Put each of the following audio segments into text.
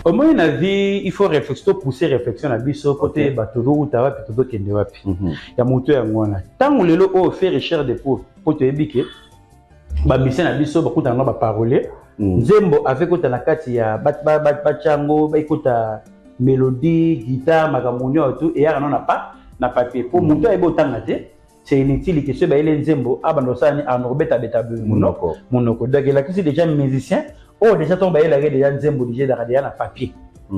Au moins la vie, il faut réfléchir, pousser réflexion à biso côté batodo ou tawa petodo kende wapi. Ya moto ya ngwana. Tant on lelo o faire recherche de pour te ebike. Ba mission na biso ba kuta na ba parole. Nzembo avec kota na kati ya batchango ba ikota mélodie, guitare, magamonio tout et ya na pas na papier pour moto ebo tanga te. C'est inutile que ce ba ele nzembo abandosani en orbeta beta monoko. Donc là qui c'est déjà musicien. Oh, déjà, ton bail, déjà, nzembo, déjà, na papier.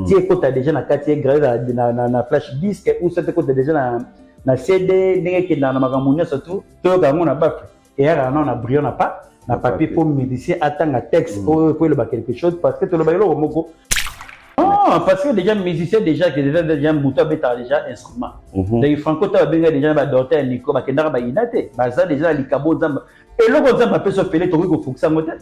Tu écoutes déjà na carte gravé na flash disque ou ça t'écoute déjà na CD, n'est-ce que na magamonia surtout, tout le monde a bafé. Et là, on a brillant na papier pour médecin attendre un texte pour le bas quelque chose parce que tout le bail là au moko. Ah, parce que déjà musicien déjà que déjà bouton bêta déjà instrument. Donc Franco t'as bien déjà ba docteur Nico ba kendara ba inate, ba ça déjà likabo zamba. Et le gros zamba peut se faire tout ko faut ça motel.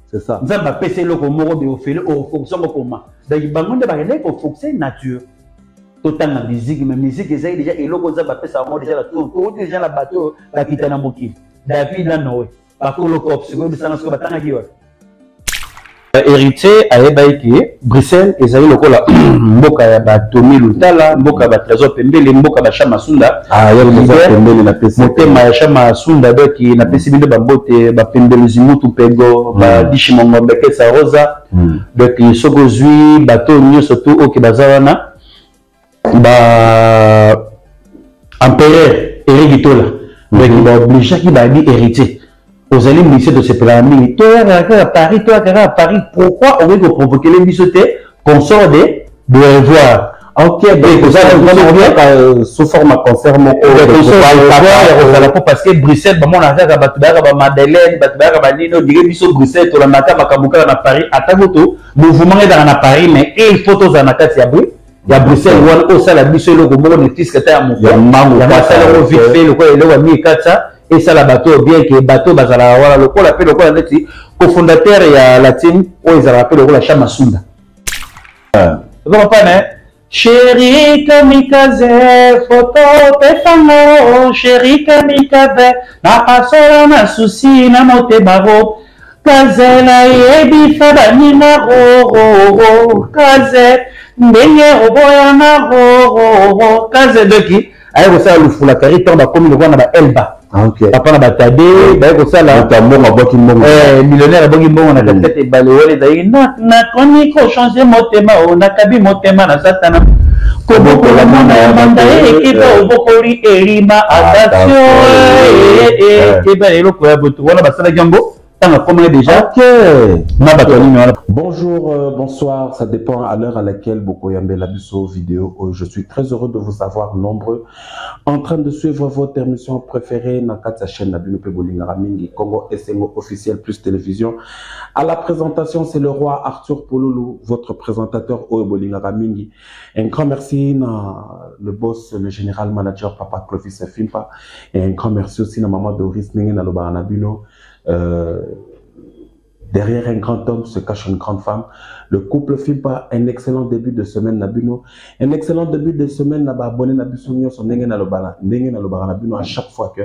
C'est ça. Zamba pese loko moro de ofele au fonction comment. Donc bangonde ba relais ko fonction nature. Total na musique mais musique ezali déjà et loko zamba pesa mo déjà la tout déjà la bateau la kitana mokili. David na Noé. Ba ko loko obsego bisana sko batanga giwa. Héritier à Ebaïki, Bruxelles, et Zali Lokola, Mboka ya Batomi Lutala, Mboka ba Trésor Pembele, Mboka ba Chama Sunda. Ah, y'a le Pembele na PC. Motema ya Chama Sunda donc qui na PC binde ba bote ba Pembele Zimutu Pego, ba Dishimongo Beke sa Rosa. Donc soko zui bateau nyo surtout au Kibazawana. Ba empereur Eric Tola. Donc il va obliger qui va dire héritier. Aux allez ministres de ces plans, toi à Paris, pourquoi on veut provoquer les missotés qu'on sort de revoir? Ok, vous allez sous forme concerne parce que Bruxelles, on a fait à Madeleine, Nino, Bruxelles, tout la matin, à Paris, à Tagoto, mouvement est dans Paris, mais il faut tous en attaquer à Bruxelles. Il y a Bruxelles, où on a la mission, le gros, le fils que tu as à mon frère. Il y a Marcel, vite fait, le quoi, il a mis 400. Et ça, la bateau, bien que le bateau, voilà, le quoi, l'appelle le quoi, le fondateur et la team, où ils appellent le quoi, la Chama Sunda. Vous comprenez? Chéri kamikaze, photo, pefano, chéri kamikaze, na pasola, na souci, na mote baro, kaze, la yebi, fabani, na ro, kaze, ndenge, roboya, na ro, kaze, de qui? Aïe, vous savez, le fou, la carrière, on va comme le voir dans la Elba. Ok. Papa na batade, bah comme ça là. Millionnaire bon on a peut-être et balayé d'ailleurs. Na koni ko changer motema, on a kabi motema na satana. Kobo ko la manda équipe au bokoli erima attention et ben le ko ya botu. Voilà basala jambo. Déjà. Bonjour, bonsoir, ça dépend à l'heure à laquelle Bokoyambe Labusso vidéo. Je suis très heureux de vous avoir nombreux en train de suivre votre émission préférée dans la chaîne Nabinupe Bolingara Mingi Congo SMO officiel plus télévision. À la présentation, c'est le roi Arthur Pololo, votre présentateur au Bolingara Mingi. Un grand merci à le boss, le général manager Papa Clovis Fimpa et un grand merci aussi à Maman Doris Nengen à Lobaranabuno. Derrière un grand homme se cache une grande femme. Le couple Fimpa, un excellent début de semaine Nabuno. Un excellent début de semaine Naba abonné Nabusonio son Nengen à Lobaranabuno à chaque fois que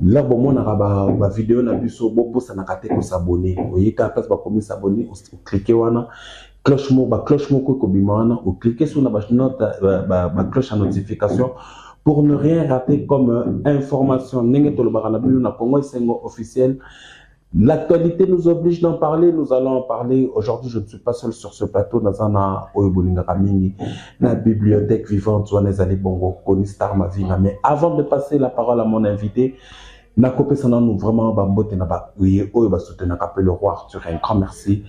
là bon on a ba vidéo Nabuso bobo ça n'a raté que s'abonner. Vous voyez qu'à place ba commis s'abonner ou cliquer wana cloche mo ko bimana ou cliquer sur la cloche à notification pour ne rien rater comme information. Nengen to Lobaranabuno na Congo SMO officiel. L'actualité nous oblige d'en parler, nous allons en parler. Aujourd'hui, je ne suis pas seul sur ce plateau, dans un la bibliothèque vivante, Bongo, Konistar Mavinga. Mais avant de passer la parole à mon invité, Nakopé Sana nous vraiment bambote na ba oui oyo soutenir le roi Arthur, un grand merci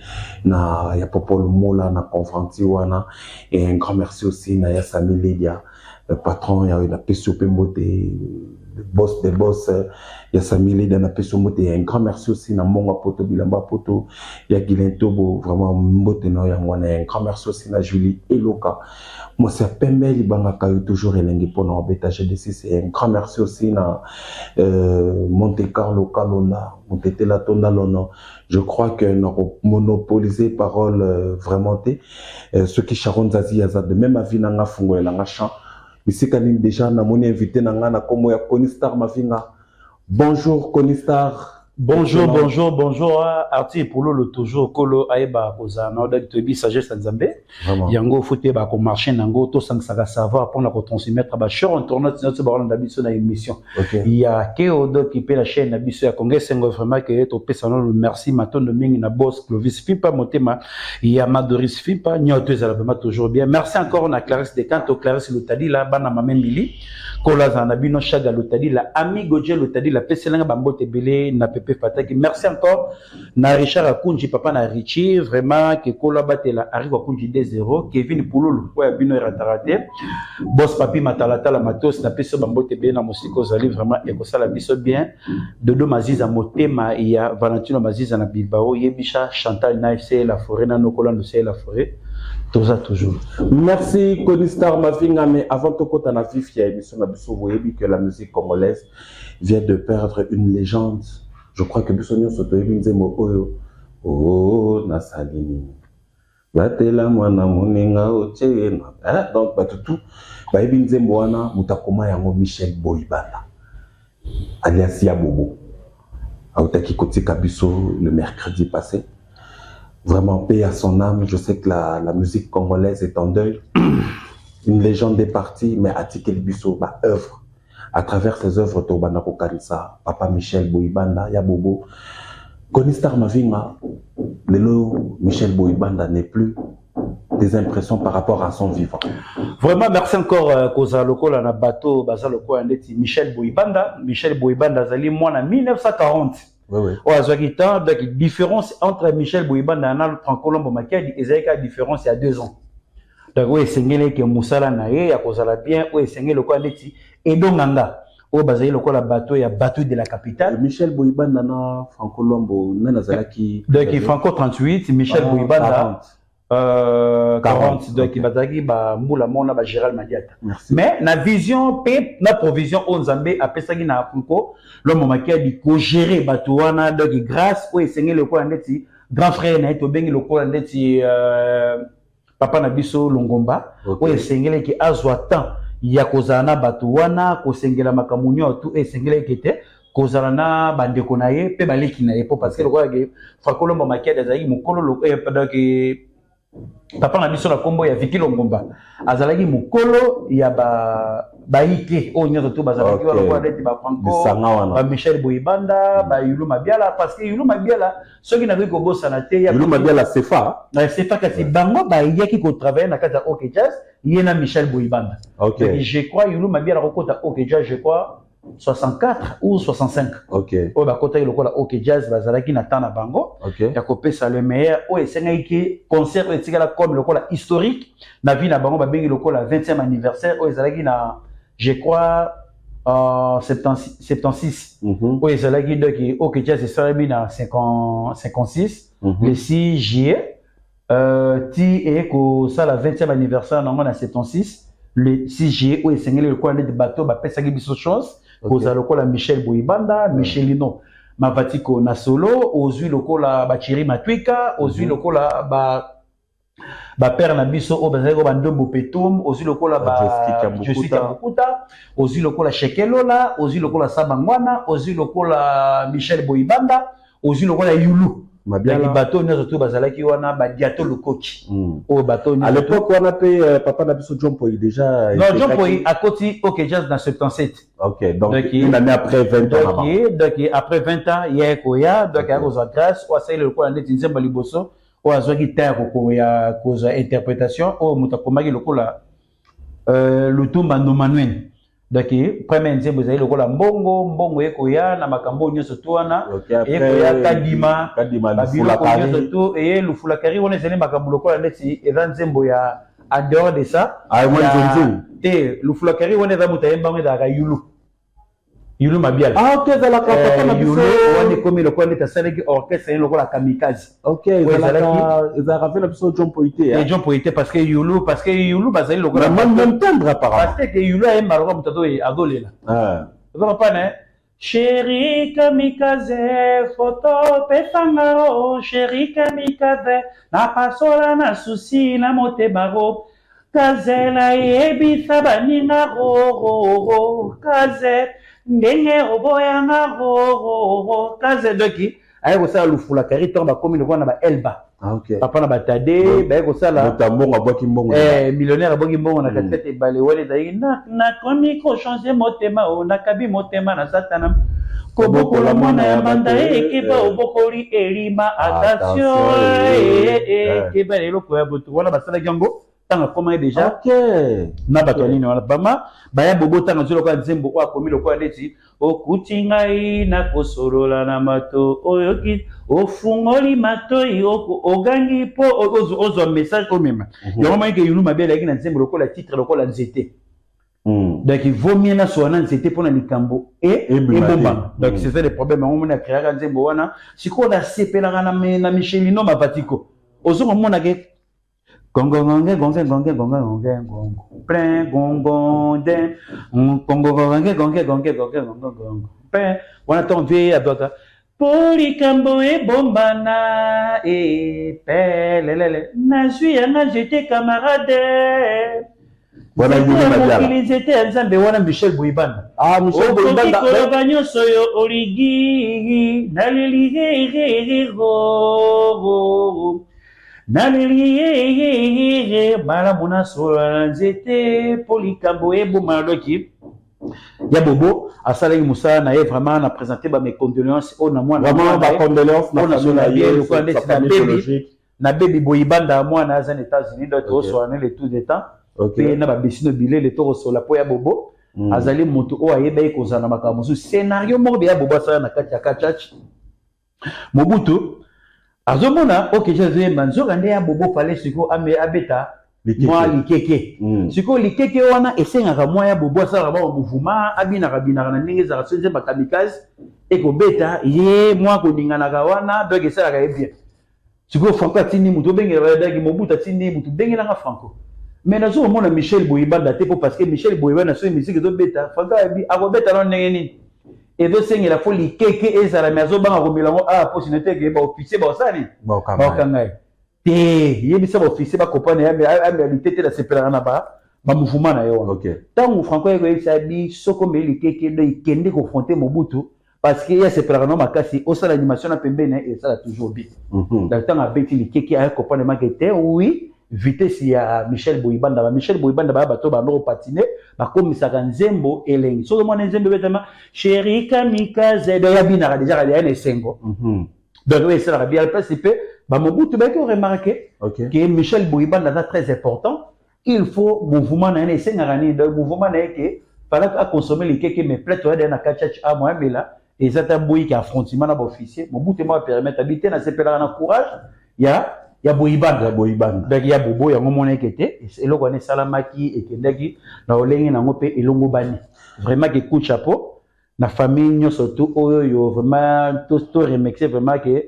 na ya Popol Mola na confronti wana et un grand merci aussi na ya Sami Lydia, le patron ya na PSOP Mbote, le boss des boss ya Sami Lydia na PSOP et un grand merci aussi na Monga Poto Bilamba Poto ya Guilain Tobo, vraiment Mbote na ya wana, un grand merci aussi na Julie Eloka. Moi, c'est Pembe Libanga Kayo, toujours Elengi pour nous embêter DC. Et un grand merci aussi à Monte Carlo Kalona, Monte La Tonda Lono. Je crois que nous avons monopolisé parole vraiment. Ceux qui Sharon Zazi Yazad, de même avis Nanga Fungo et Nanga Chan. Ici, quand déjà, nous avons invité Nanga Nakomo ya Konistar Mavinga. Bonjour Konistar, Bonjour, bonjour, bonjour. Arti Polo le toujours Kolo Aeba Kozana d'Actebi Sagesse Nzambe. Yango fouté ba ko marcher nango to sang ça savoir pour la retransmettre ba sur on tourne notre baron d'habitude na émission. Il y a Keodo qui paie la chaîne d'habitude à Congrès Sengo vraiment que to pesa non merci maton de mingi na boss Clovis Fipa motema. Il y a Madoris Fipa nyoto za vraiment toujours bien. Merci encore na Clarisse Descantes Clarisse Lutadi là bana mame Mili. Kola za nabino chaga Lutadi la ami Godje Lutadi la peselanga bambote belé na pepe Fataki. Merci encore na Richard Akunji papa na Richie vraiment que Kola batela arrive Akunji 2-0 Kevin Pouloulou ouais bino raté boss papi matalata la matos na peso bambote belé na musiko zali vraiment et ko sala biso bien Dodo Maziza motema ya Valentino Maziza na Bilbao yebisha Chantal na c'est la forêt na nokola no c'est la forêt tout ça toujours. Merci Konistar Mavinga, mais avant tout quand on a vu que la musique congolaise vient de perdre une légende. Je crois que Bissonio Sotoyebinzemo oh Nasalini. Batela mwana muninga ochena. Donc batutu Baibinzemo wana mutakoma yango Michel Boibanda alias Yabobo. Autaki kotika biso le mercredi passé. Vraiment paix à son âme. Je sais que la musique congolaise est en deuil. Une légende est partie, mais Atikel Bisso, ma œuvre. À travers ses œuvres, Tobana Kokarissa, Papa Michel Boibanda, Yabobo. Konistar Mavinga, Lelo Michel Boibanda n'est plus des impressions par rapport à son vivant. Vraiment, merci encore, Koza Loko, la bateau, Baza Loko, Michel Boibanda. Michel Boibanda, Zali, moi, en 1940. Oui. La différence entre Michel Boibanda et Francolombo Makadi, il y a une différence il y a 2 ans. Donc, oui, c'est que Moussala Naye, à cause de la bien, oui, c'est le quoi d'etti, et donc, Nanga, au Bazaï, le quoi la bateau, il y a bateau de la capitale. Michel Boibanda, Francolombo, Nanazalaki. Donc, Franco 38, Michel Boibanda. 40 donc il va dire bah moula mona ba Gérald Madiata. Mais la vision pe na provision on Nzambe apesaki na Franco l'homme makia di ko gérer batuana donc grâce au enseigner le quoi ndeti grand frère na to bengi le quoi ndeti papa na biso Longomba au enseigner ki azwa temps ya kozana batuana ko sengela makamunyo tout enseigner ki te kozala na bandeko na ye pe baleki na ye parce que le quoi Franco l'homme makia dazaki mukolo le donc papa na biso la kombo ya Viki Longomba azalaki mukolo ya baike o nyoto to bazalaki wala kwa deti ba Franco ba Michel Boibanda ba Yulu Mabiala parce que Yulu Mabiala soki na ko bossa na te ya Yulu Mabiala Sefa kati bango ba yaki ko travailler na kata OK Jazz yena Michel Boibanda. Et je crois Yulu Mabiala ko kota OK Jazz je crois 64 ou 65. OK. O ba kota ile kola OK Jazz bazalaki na tana bango. Ya kopesa le meilleur o esengaiki concert etikala comme le kola historique na vie na bango ba bengi le kola 20e anniversaire o ezalaki na je crois 76. O ezalaki donc OK Jazz esalami na 56 le 6 juillet ti e ko ça la 20e anniversaire na ngona 76 le 6 juillet o esengeli le kola de bateau ba pesaki biso chance. Koza lokola Michel Boibanda, Michelino, Mavatiko Nasolo, Ozui lokola Bachiri Matwika, Ozui lokola ba père Nabiso, Obazego Bandombo Petum, Ozui lokola Jessica Mukuta, Ozui lokola Shekelola, Ozui lokola Sabangwana, Ozui lokola Michel Boibanda, Ozui lokola Yulu. Les bateaux nous autour bazalaki wana ba diato le coach au bateau à l'époque on a payé papa Nabiso John Poy déjà non John Poy à côté OK Jazz dans 77. OK donc une année après 20 ans donc après 20 ans il y a Koya donc à cause grâce ou ça le quoi en est Nzemba Liboso ou azwaki terre ko ya cause interprétation au mutakomaki le kola Lutumba Nomanuel. Donc, premier nzembo ezali lokola mbongo ekoya na makambo nyonso to wana ekoya kadima babiloko nyonso to eye lufulakari wana ezali makambo lokola neti eza nzembo ya en dehors de ça te lufulakari wana eza moto ayembango ezalaka Yulu Mabiala. OK ezalaka papa na biso wana ekomi lokola neti asalaki orchestre lokola kamikaze. OK ezalaka fait na biso John Poité et John Poité parce que Yulu bazali lokola même tendre apparemment parce que Yulu ayemba lokola moto adolela oza pas ne Chéri kamikaze photo pesanga o chéri kamikaze na pasola na susi na motema ro kazela yebisa baninga ro kaze ndenge oboyanga ho kaze doki aye kosala lufula kari to ba komi le na ba elba papa na batade ba kosala motambo abwaki mbongo millionnaire abongi mbongo na katete bale wale dai na komi ko changer motema o na kabi motema na satana kobokola mwana ya banda ekeba obokoli elima attention ekeba eloko ya boto wana basala jango tanga koma déjà na bato nini wana bama baya bobo tanga zolo kwa nzembo kwa komi lokwa neti okuti ngai na kosolola na mato oyoki ofungoli matoi ogangi po ozo message omema yango mai ke yunu mabeleaki na nzembo lokola titre lokola nzete donc il vaut mieux na soana nzete pona likambo et bomba donc c'est ça le problème on a créé ka nzembo wana siko na sepelaka na Michelino mabatiko ozo mona ke gongo gonge gonge gonge gonge gonge gongo plein gongo de gongo gonge gonge gonge gonge gongo gongo plein wana ton vie adoka polikambo e bombana e pelelele na suis na j'étais camarade voilà ils étaient ensemble wana Michel Boibanda Michel Boibanda ko nyonso yo oligi na lili Naliliye bala mona sola nzete polikambo ebo maloki ya bobo asalaki musala na ye vraiment na présenter ba mes condoléances au na mwana vraiment ba condoléances na famille na baby Boibanda mwana azan États-Unis donc au soir le tout de temps pe na ba bisino bilé le toro sola po ya bobo azali moto o ayeba ekozana makambo scénario moko ya bobo asala na kati ya kachach Mobutu azomona ok jésus manzoka nde ya bobo fale siko abeta mwa likeke siko likeke wana esengaka mwa ya bobo asala ba mouvement abinaka na ndenge za sonze ba kamikaze ekobeta ye mwa koninganaka wana donc esalaka ye bien siko Franco atindi mutu bengela daki Mobutu atindi mutu bengela Franco mais nazomona Michel Boibanda te parce que Michel Boibanda so musique ezobeta Franco abi akobeta no ndenge nini edo sengela fo likeke ezala mais azobanga komelango possibilité ke ba officier ba osani ba kangai te yebisa ba officier ba kopana ya litete la sepelana na ba mouvement na yo tango Franco eko esabi soko me likeke do ikende confronter Mobutu parce que ya sepelana no makasi osala animation na pembeni et ça toujours bien donc tango abeti likeke a kopana makete oui vitesse ya Michel Boibanda ba bato ba ndoko patiner ba komisaka nzembo elengi so mwana nzembo betama chéri kamikaze de ya binaka déjà ya na sengo donc oui c'est la bien participer ba Mobutu ba ko remarquer que Michel Boibanda est très important il faut mouvement na senga ni de mouvement na que fallait à consommer les quelques mais plateau na kachach a moi mais là et ça ta boui qui affrontement na officier Mobutu moi permettre habiter na sepela na courage ya Boibanda donc ya bobo ya ngomona ekete eloko ne salamaki ekendaki na olengi na ngope elongo bani vraiment que coup de chapeau na famille nyo surtout oyo vraiment to remercier vraiment que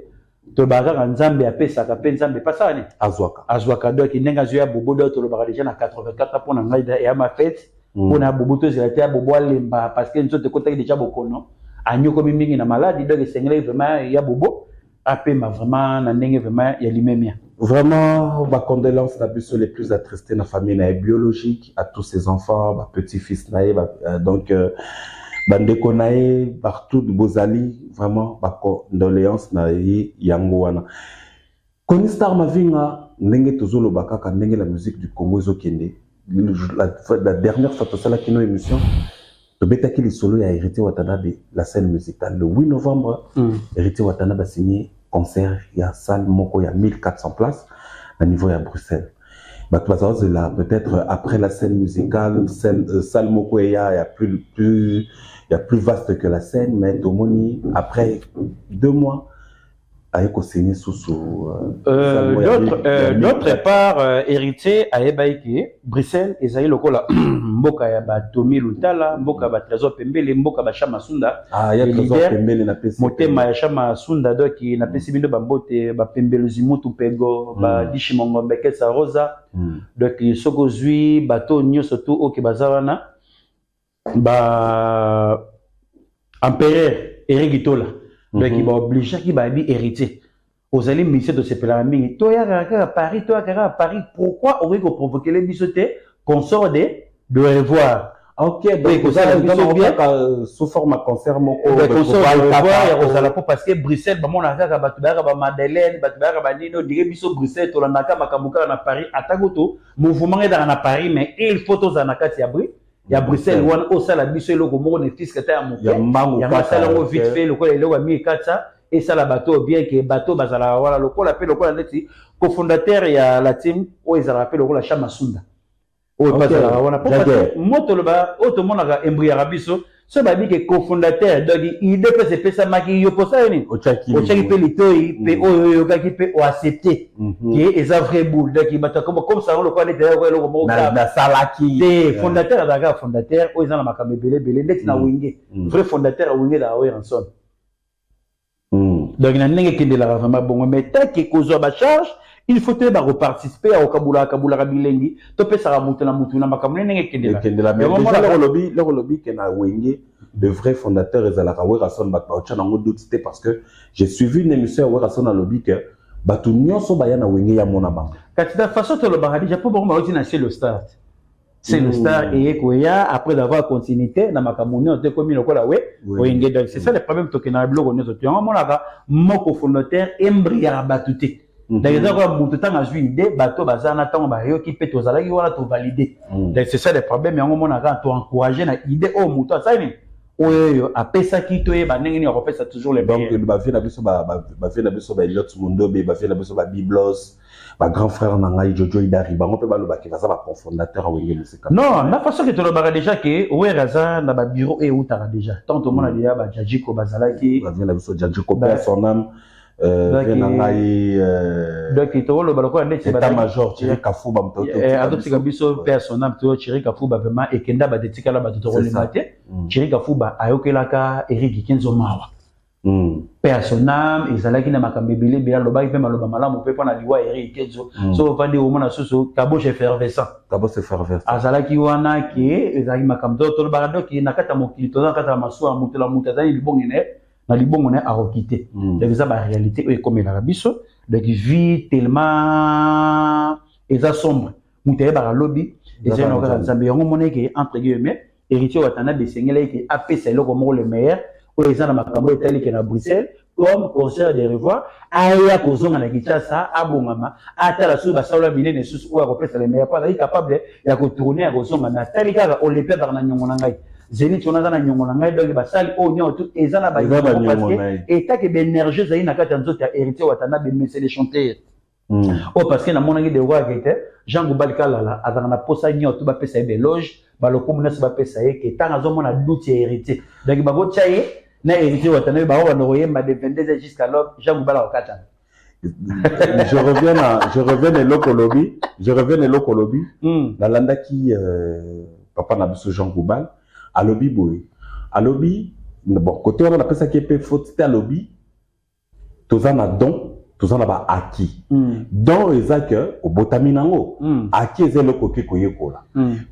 to bagara nzambe apesaka pe nzambe pasani azwaka donc nenga zo ya bobo do to lo bagara déjà na 84 pour na ngai ya ma fête pour na bobo to zela ya bobo alemba parce que nzote kotaki déjà bokono anyoko mingi na maladie donc sengela vraiment ya bobo apema vraiment na ndenge vraiment ya limemia vraiment ma condoléances la plus les plus attristés na famille na biologique à tous ses enfants ba petit-fils na donc bandeko na partout de Bozali vraiment ba condoléances na yango wana Koni Star Mavinga ndenge tozolo bakaka ndenge la musique du Congo ezokende la dernière fois tosala kino émission Tobetaki solo ya Héritier Watana de la scène musicale. Le 8 novembre, Héritier Watana a signé concert, il y a salle moko, il y a 1400 places à niveau à Bruxelles. Peut-être après la scène musicale, salle moko, il y a plus vaste que la scène, mais Tomoni, après 2 mois, d'autre part, Héritier a ébaïki Bruxelles, Esaïe Lokola, Mboka ya ba Tomi Lutala, Mboka ba Trésor Pembele, Mboka ba Chama Sunda. Ah, il y a Trésor Pembele na PC. Motema ya Chama Sunda donc na PC bindo ba mbote ba Pembele Zimutu Pego, ba Dishimongo Mbekesa Rosa. Donc soko zui bato nyoso tu oki bazawana ba Empereur Eric Gitola. Donc il va obliger qu'il va être héritier. Aux allées ministères de ces pèlerins, toi à Paris, toi à Paris, pourquoi aurait-on provoqué les bisotés qu'on sort de revoir? Ok, donc vous avez sous forme concert moko parce que Bruxelles ba mona kaka batubaka ba Madeleine batubaka ba nino dire biso Bruxelles to landaka makamuka na Paris atagoto mouvement est na Paris mais il faut to za na kati ya Bruxelles wana o sala biso eloko moko ne fisque ta ya moke ya masala ngo vite fait lokola eloko mi katsa et ça la bateau bien que bateau bazala wala lokola pe lokola ndeti cofondateur ya la team o ezala pe lokola Chama Sunda. Oui, parce que moto le ba auto monaka embri arabiso so ba bi que cofondateur donc il peut se pesa maki yo posa ni o chaki pe litoi pe o kaki pe o accepter que eza vrai boule donc il bata comme ça on le connaît d'ailleurs le mo na salaki des fondateur daga fondateur o eza na makambe belé net na winge vrai fondateur winge da o ranson donc na ndenge kende la vraiment bon mais tant que kozo ba charge il faut te reparticiper au Kabula Bilengi, to pe sara mutuna makamune nenge kendela. Mais déjà le lobby que na wenge le vrai fondateur ezalaka Werason Batbaocha na ngodoute parce que j'ai suivi une émission Werason na lobby que batu nyonso baya na wenge ya mona banga. Katida façon to le baradi japo bon ma na c'est le start. C'est le star et koya après d'avoir continuité na makamune on te komi lokola wenge donc c'est ça le problème to na blogo nyoso to monaka moko fondateur embria batute. D'ailleurs, quand tu as une idée, bateau bazana tant ba yo qui peut te zala qui wala te valider. Donc c'est ça le problème. Mais on m'a dit encourager na idée au mouton ça ni. Oyo après ça qui te ba nengeni on refait ça toujours les donc ba vie na biso ba vie na biso ba Elliot Mundo ba vie na biso ba Biblos ba grand frère na ngai Jojo Idari ba ngope ba lo ba ki ça ba cofondateur wenge musika. Non, la façon que tu le bara déjà que Weraza na ba bureau et où t'as déjà. Tant tout le monde a dit ba Jajiko bazala qui ba vie na biso Jajiko père son âme. Donc il te le balcon major Thierry Kafuba mtoto adoptika biso personnel to Thierry Kafuba vraiment ekenda ba detika la ba totoro le matin Thierry Kafuba ayokelaka Eric Kenzo Mawa personnel ezalaki na makambe bile bila loba pe maloba malamu pe pona liwa Eric Kenzo so vandi au mona soso kabo effervescent azalaki wana ki ezalaki makambe to le barado ki nakata mokili to nakata maswa mutela mutazani libongene na libongo na arokité donc ça la réalité est comme la biso donc vie tellement eza sombre muteye ba lobby eza na ka nzambe yango moneke entre guillemets héritier watana de sengela ki apesa eloko mo le meilleur o eza na makambo etali ke na Bruxelles comme concert de revoir aya kozonga na Kinshasa abongama atala so ba sala binene susu o akopesa le meilleur pas capable ya ko tourner ya kozonga na tali kaka o le perdre na nyongo na ngai zeni tona na nyongo na ngai donc basali o nyo tout ezana ba parce que eta ke énergie zaina na kati nzoto ya héritier watana be message les chanter o parce que na monangi de roi kete Jean Goubal Kalala azana na posa nyo tout ba pesa be loge ba lokumu na ba pesa ye ke tanga zo mona doute héritier donc ba go tchaye na héritier watana ba wa no yemba de 22 jusqu'à l'aube Jean Goubal okata. Je reviens de l'Okolobi la landa qui papa na biso Jean Goubal à lobby boy à lobby bon côté on appelle ça qui peut faut à lobby tous en a don tous en a ba acquis don ezak au botaminango acquis est le coquille koyekola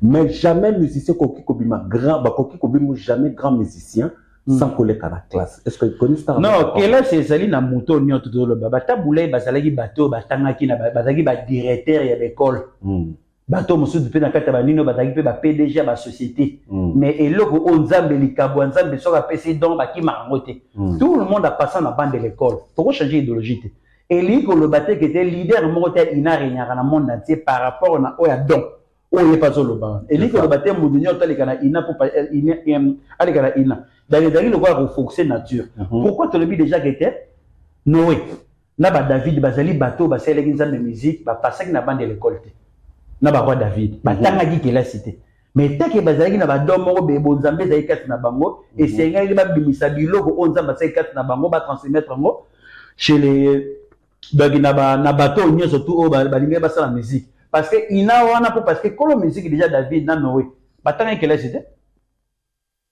mais jamais musicien coquille kobima grand ba coquille kobima jamais grand musicien sans coller à la classe est-ce que tu connais ça non que là c'est sali na moto nyo tout le baba tabulay bazalaki bato batangaki na bazalaki ba directeur ya l'école bato mosusu pe na kata ba nino bataki pe ba PDG ba société mais eloko o nzambe likabo nzambe soka pesi donc ba ki marangote tout le monde a passé na bande de l'école pour changer idéologie et liko le baté qui était leader moté ina renyaka na monde entier par rapport na oya donc o ye pas le ban et liko le baté mudunyo talika na ina pour ina alika na ina dans le voir renforcer nature pourquoi tu le dis déjà que était Noé na ba David bazali bato ba seleki nzambe musique ba passer na bande de l'école na ba roi David batanga gi ke la cité mais tant que bazalaki na ba domo be bonzambe za ikati na bango et senga li ba bimisa biloko onzamba sa ikati na bango ba transmettre ngo chez les bagina ba na bato nyo surtout o ba linga ba sa la musique parce que ina wana pour parce que kolo musique déjà David na Noé batanga ke la cité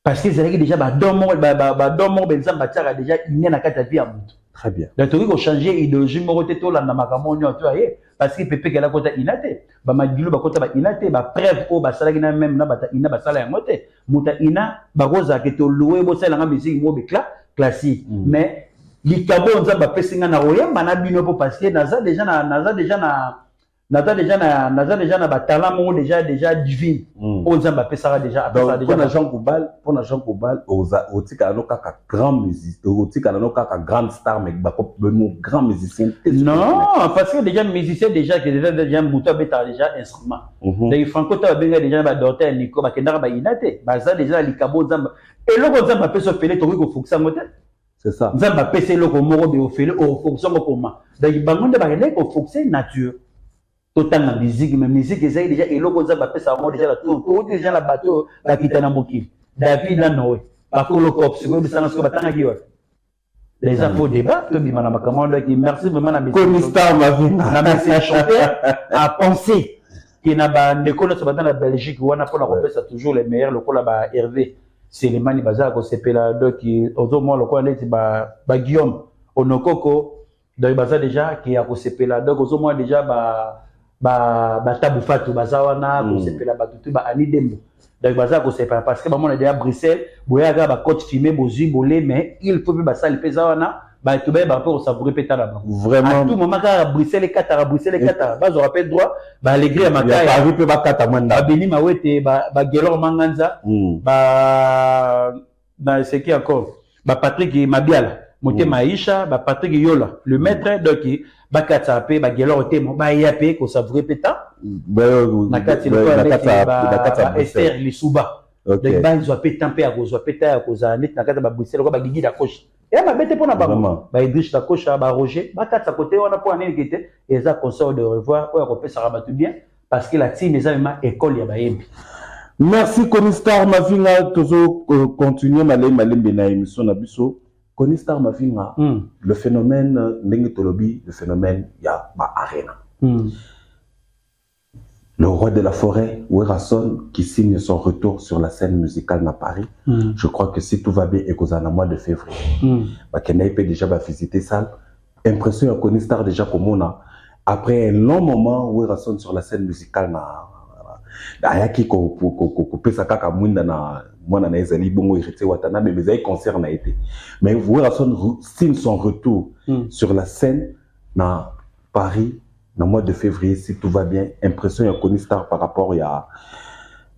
parce que zalaki déjà ba domo benzamba tchaka déjà iné na kati ya mutu. Très bien. Donc tu veux changer idéologie morote to la na makambo nyo tu aye parce que pepe kala kota inate ba magilo ba kota ba inate ba preuve o ba salaki na même na bata ina ba sala yangote muta ina ba roza ke to louer bo sala nga musique mo be classique mais likabo nza ba pesinga na oyamba na bino po parce que naza déjà na naza déjà na ba talent mo déjà divine on nzamba pesara déjà pour na Jean Koubal otika no kaka grand musicien otika no kaka grande star mais ba grand musicien non parce que déjà musicien déjà que déjà muto beta déjà instrument donc Franco ta benga déjà ba docteur Nico ba kendara ba inate ba za déjà likabo nzamba et loko nzamba peso fele to ko fokisa mote c'est ça nzamba pese loko moko be ofele o fokisa mo koma donc bangonde ba relé ko fokisa nature autant la musique, mais musique est déjà et l'autre ça va ça déjà la tout déjà la bateau la quitter dans moki David là non pas pour le corps c'est comme ça nous batanga qui les infos débat que bima na makamanda qui merci vraiment na Conistar ma vie na merci à chanter à penser qui na ba ndeko so batana la Belgique wana pour la repère ça toujours les meilleurs le là ba Hervé Selemani baza ko sepela donc ozo moi le quoi net ba Guillaume Onokoko donc baza déjà qui a ko sepela donc ozo moi déjà ba tabu fatu bazawana ko sepela batutu ba ani dembo donc baza ko sepela parce que ba mona déjà Bruxelles boya ga ba coach filmé bozui bolé mais il faut ba sali pezawana ba to ba pour savourer pétala ba vraiment à tout moment ka Bruxelles 4 ba zo rappel droit ba alegri ya makaya ya paru pe ba kata mwanda ba beni mawete ba Gelor Manganza ba na c'est qui encore ba Patrick Mabiala Moté Maïcha, Patrick Yola, le maître donc bakata pe ba Gelor Temo ba yape ko savourer péta nakati Esther Lisuba donc ba ils ont péta pe à cause péta à cause net nakata ba Bruxelles ko ba gigi da coach et ma bête pour na ba Idriss da coach ba Roger bakata côté on a pour année qui était et ça consort de revoir ko ko ça rabat bien parce que la team les ma école ya ba yembi. Merci Conistar Mavinga toujours continuer malembe na émission na biso Conistar Mavinga le phénomène ndenge tolobi le phénomène ya ba arena le roi de la forêt Werrason qui signe son retour sur la scène musicale à Paris je crois que si tout va bien et qu'aux en mois de février ba kenai peut déjà va visiter ça impression à Conistar déjà comme on a après un long moment Werrason sur la scène musicale na ayaki ko pesa kaka mwinda na mwana na ezali bongo irité watana mais les concert na été mais Werrason signe son retour sur la scène na Paris dans le mois de février si tout va bien impression ya Conistar par rapport ya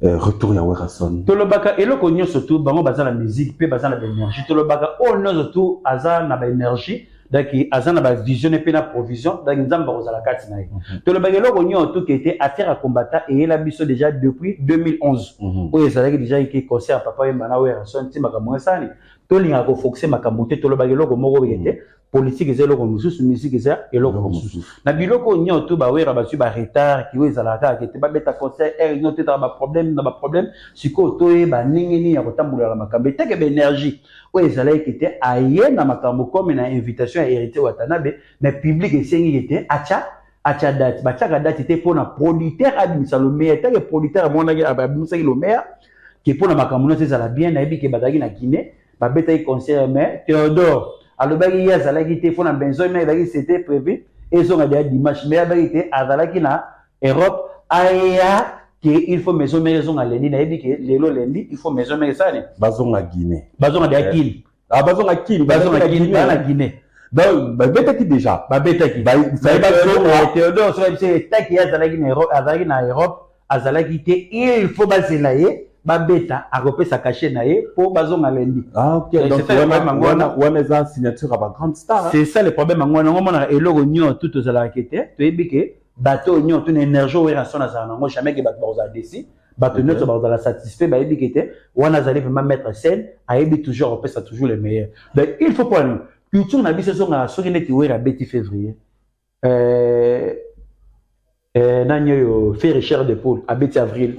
retour ya Werrason tolobaka eloko nyonso surtout bango baza la musique pe baza la énergie tolobaka o nyonso surtout aza na ba énergie donc azana ba vision et na provision donc nzamba kozala kati na ye to le bagelo ko nyo tout qui était affaire à combattre et la biso déjà depuis 2011 où ils avaient déjà été concert papa et mana Werrason ti makambo sani to linga ko focuser makambo te to le bagelo ko moko bete politique ezelo ko mususu musique ezelo eloko mususu na biloko nyo tout ba wera ba su ba retard ki wezala ka ke te ba beta concert et nyo te ba problème na ba problème siko to e ba ningini ya kotambula la makambo te ke ba énergie où ils allaient qui était ailleurs na makambo comme na invitation à hérité Watanabe mais public esengi était acha date ba chaka date était pour na producteur abimisa le meilleur tant que producteur mona ki abimisa le meilleur qui pour na makambo no c'est la bien na bi ke bataki na Guinée ba beta concert mais Théodore alobaki ya zalaki te pour na benzo mais c'était prévu et son a dimanche mais abaki azalaki na Europe aya qu'il faut maison maison à lundi na ebi que lelo lundi il faut maison maison ça bazon à Guinée bazon à Guinée bazon à Guinée na Guinée donc beta qui déjà beta qui Théodore so c'est taki ya zalaki na Europe azalaki na Europe azalaki te il faut bazela ye beta a repesa caché na ye pour bazon à lundi ok donc on a signature à ba grande star c'est ça le problème ngwana ngomona eloko nyo tout aux ala kete to ebi que bateau nyo tout énergie Werrason na sana ngo jamais que bateau za déci bateau nyo ba la satisfait ba ebi kete wana zali vraiment mettre scène a ebi toujours repesa toujours les meilleurs donc il faut pas nous culture na biso nga soki neti wera beti février nanyo yo fait recherche de pôle à beti avril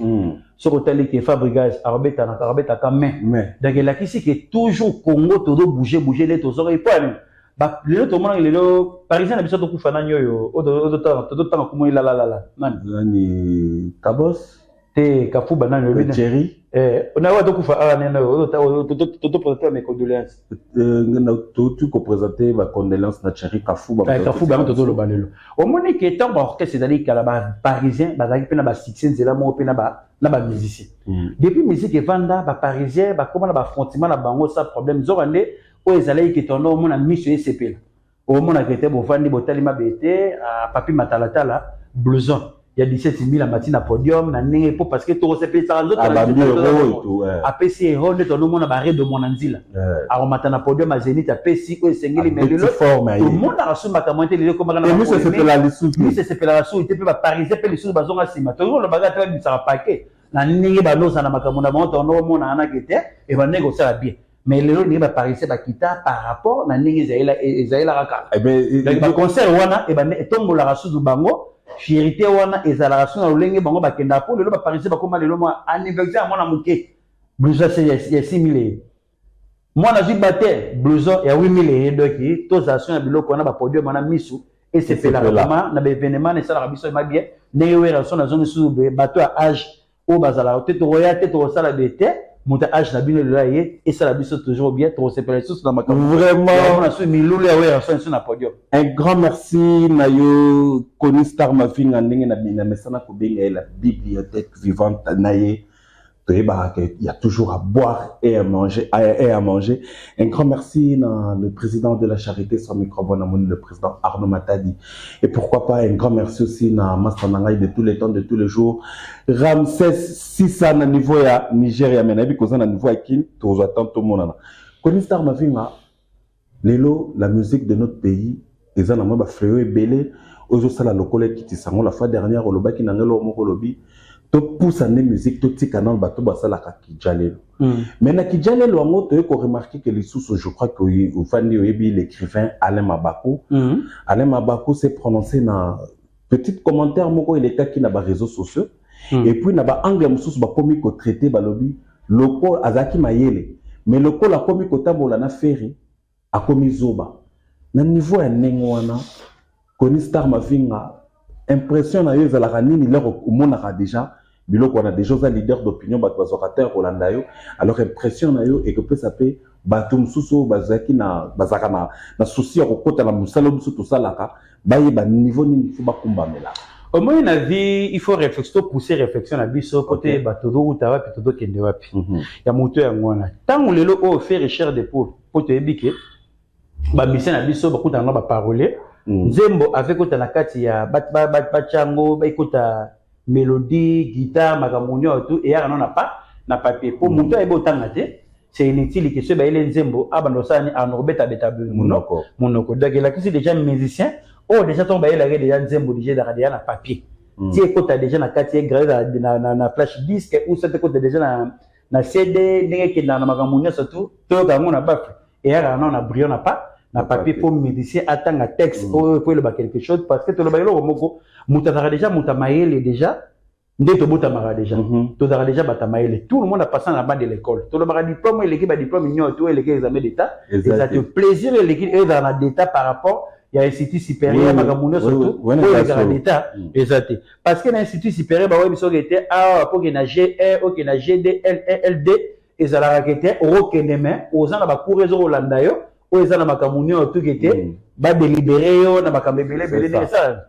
sur hôtel qui fabricage arbeta quand mais donc la qui que toujours Congo todo bouger les tozo et pas ba lelo to mona lelo parisien na biso to kufa nanyo yo odo tanga kumo la nani Kabos te kafuba nanyo le Thierry on a wa to kufa ana neno to présenter mes condoléances tu ko présenter ma condoléances na Thierry Kafuba to lo balelo au moni que tant ba orchestre zali kala ba parisien ba zaki pena ba succès zela mo pena ba na ba musicien depuis musique vanda ba parisien ba comment ba frontiment na bango ça problème zorande o ezalaki ke tondo omona miso esepela omona ke te bofandi botali mabete a papi matalatala blouson il y a 17 000 à matin à podium na nenge po parce que to se fait ça après si héros de ton nom na barré de mon anzila alors matin na podium à Zénith après si o sengeli mais le tout le monde a reçu ma camonté les comme na mais c'est la lisou c'est la sou était pas parisien pe les sous bazon à sima tout le bagage toi ça va paquet na nenge ba losa na makamona monto no mona ana kete et va négocier bien mais les gens ne parisien ba kita par rapport na nenge Zaïla raka eh ben ba concert wana et ba tombo la rasu du bango Chérité wana ezalation na lolenge bango bakenda po lelo ba parisien bakoma lelo moi anniversaire mwana muke blouson c'est ya 6 000 moi na zi bater blouson ya 8 000 doki tosation ya biloko na ba podium na misu et c'est fait la vraiment na ba événement na sala biso ma bien ne wera na zone sous bateau à âge au bazala tete roya tete au sala de te monta âge na bino là et ça la biso toujours bien trop c'est sous na makambo vraiment na so milulu ya wera sur na podium. Un grand merci Nayo Koni Star Mavinga ndenge na bina mesana ko benga la bibliothèque vivante naye. Il y a toujours à boire et à manger. Un grand merci à le président de la charité sur microphone, le président Arnaud Matadi. Et pourquoi pas un grand merci aussi à Master Nangai de tous les temps, de tous les jours. Ramsès Sissa na niveau ya Nigeria, mais nabi koza na niveau ya kin, tous attend tout le monde. Koni Star Mavinga, lelo la musique de notre pays, les gens n'ont pas fléau et belé. Aujourd'hui, ça la locale qui la fois dernière, au lobaki nangelo moko lobi. To pousse en musique to ti canal bato basala ka Kijalelo mais na Kijalelo wango to ko remarquer que les sous je crois que au fandi oyebi l'écrivain Alain Mabako Alain Mabako s'est prononcé dans petit commentaire moko il était qui na ba réseaux sociaux et puis na ba angle mususu ba komi ko traiter ba lobby loko azaki mayele mais loko la komi ko tambola na ferry a komi zoba na niveau ya nengwana Koni Star Mavinga impression na yo za la nini leur monaka déjà biloko on a déjà un leader d'opinion bazokataire Rolanda yo alors impression na yo et que peut s'appeler batum suso bazaki na bazaka na souci ya kokota na musalo biso to salaka baye ba niveau nini faut ba kumbamela au moins na vie il faut réflexion pousser réflexion na biso côté batodo utawa pitodo kende wapi ya moto ya ngwana tant lelo o faire recherche de pour to ebike ba mission na biso bakuta na ba parole nzembo avec kota na kati ya bachango ba ikota mélodie, guitare, magamunyo tout et ya na pas na papier pour monter et botanga te c'est inutile que ce ba ele nzembo abandosani en orbeta betabu monoko donc il a qui déjà musicien oh déjà ton ba ele déjà nzembo déjà na papier ti ekota déjà na kati grave na flash disque ou ça ekota déjà na CD ndenge ke na magamunyo surtout to ka ngona bafu et ya na brillant na pas na papier pour musicien attend un texte pour le ba quelque chose parce que to le baelo moko mutazara déjà mutamaele déjà ndeto botamara déjà tozara déjà batamaele tout le monde a passé en bas de l'école to le ba diplôme l'équipe ba diplôme nyo to l'équipe examen d'état et ça te plaisir l'équipe est dans d'état par rapport il y a institut supérieur magamuno surtout pour les d'état exact parce que l'institut supérieur ba webiso était pour que na G1 ou que na GD LD et ça la raquette au keneme aux gens ba cours réseau Rolanda yo ou ils na makamunyo tout était ba délibérer yo na makambebele belé ça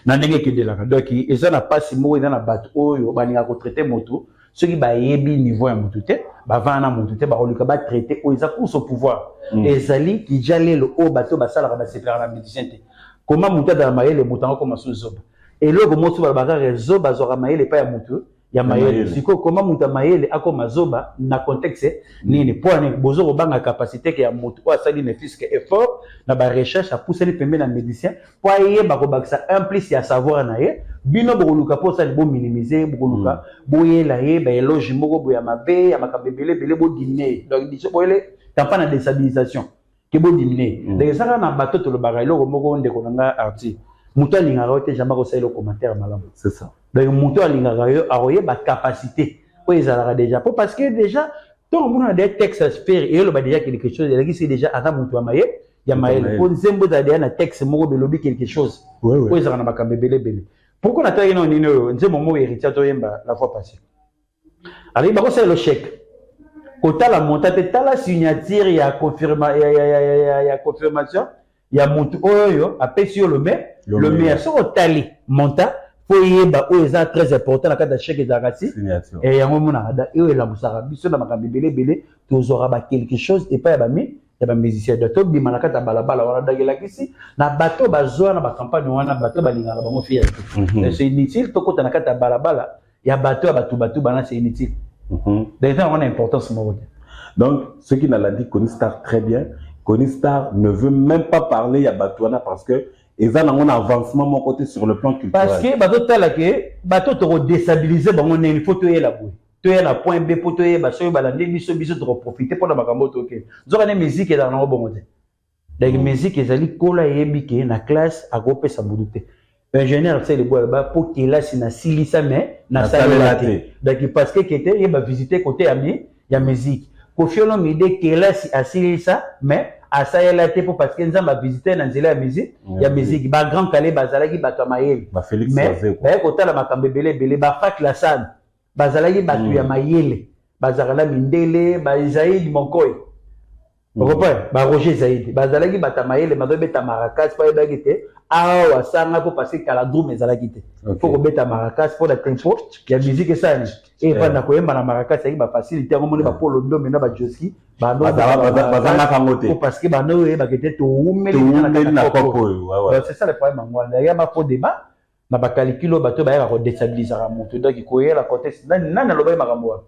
na ndenge kedelaka donc eza na pasi moko eza na bato oyo balinga ko traiter moto soki bayebi niveau ya moto te bavana moto te bakolika ba traiter oyo eza course au pouvoir ezali Kijalelo o bato basalaka basepelaka na médecin te comment moto adala mayele moto ango koma so zoba eloko moto balobaka réseau bazwaka mayele pa ya moto ya mayele siko comment moto mayele akoma zoba na contexte nini po ane bozo kobanga capacité ke ya moto o asali ne fisque effort na ba recherche a pousser les pembe na médecin po ayeba kobakisa implice ya savoir na ye bino bokoluka po sali bo minimiser bokoluka boyela ye ba éloge moko boya mabe ya makabebele bele bo diminuer donc diso boyele tampa na déstabilisation ke bo diminuer donc ça na bato to le bagailo moko ndeko nanga arti moto alingaka te jamais ko le commentaire malamu c'est ça donc moto alingaka yo aroye ba capacité o ezalaka déjà parce que déjà tout le monde a des textes à faire et le ba déjà quelque chose il c'est déjà ata moto amaye ya maele pour nzembo za déjà na texte moko belobi quelque chose o ezalaka na bakambebele bele pourquoi nataki non nino nzembo mo héritier to yemba la fois passée alors il ba ko c'est le chèque kota la montate tala signature ya confirmation ya moto oyo apesi yo le maire so otali monta faut yeba o eza très important na kata chèque ezakasi et yango mona ada e la musaka biso na makambebele bele tozora ba quelque chose et pas ya bami ya ba musicien de to bima na kata balabala wana dagela kisi na bato bazwa na ba campagne wana bato balingana bango fier c'est inutile to kota na kata balabala ya bato ya batu bana c'est inutile déjà on a importance mo. Donc ce qui n'a dit Kony Star très bien, Kony Star ne veut même pas parler à Batouana parce que ils ont un avancement mon côté sur le plan culturel. Parce que bato tala ke bato to déstabiliser bango ne il faut to la boue. To la point B pour to ba so balande biso to profiter pour na makambo to ke. Zokane musique dans na bongo te. Donc musique ezali kola yebi ke na classe a gopé sa budute. Ingénieur c'est le bois ba pour qu'il a sina silisa mais na salate. Donc parce que était il va visiter côté ami ya musique. Kofiolo mide kela si asilisa mais asalate pour parce que nzamba visiter na nzela ya musique ya musique ba grand calé bazalaki bato mayele. Ba Félix Wazé. Mais côté la makambe belé ba fak la san. Bazalaki bato ya mayele. Bazakala mindele ba Isaïd Monkoy. Pourquoi ba Roger Zaïd bazalaki bata mayele mazo beta maracas pa ebagite awa sanga pour passer kala drum ezalaki te faut beta maracas pour la tempo ya musique ça ni et pas na koyemba na maracas ça ba facilité ngo moni ba polo ndo mena ba joski ba no bazanga kangote pour parce que ba no e ba kete to umeli na kopo c'est ça le problème ngwana ya ma faux débat na ba calculo bato ba ya ko déstabiliser la moto donc koyela contexte nana lo ba makambo.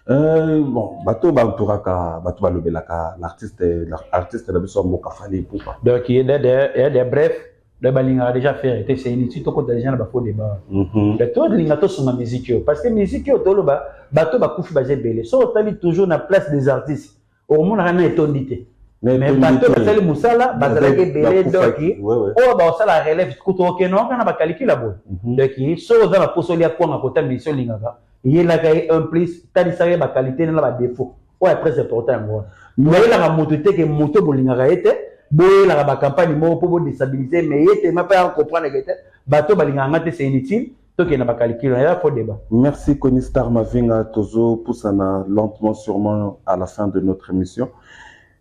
Bon, bateau banturaka, bateau balobelaka, l'artiste la besoin moka fali pourquoi. Donc il y a des brefs, le balinga a déjà fait, c'est inutile tout des gens bafo débat. Le toi de lingato sur ma musique parce que musique to lo ba bateau ba kufi ba zebele. So tali toujours na place des artistes. Au monde rana etondité. Mais bateau ba tali musala bazalaki belé doki. Oh ba osala relève kuto ok non kana ba calcula bo. Donc so za ba posoli akwa kota mission lingaka. Il y a un plus, tali sare ba qualité na ba défaut. Ouais très important moi. Mais la moto te que moto bolingaka ete, boye la ba campagne mo pour déstabiliser mais ete ma pas comprendre que bato balinganga te c'est inutile, to que na ba calculer là faut débat. Merci Kony Star Mavinga Tozo pour ça lentement sûrement à la fin de notre émission.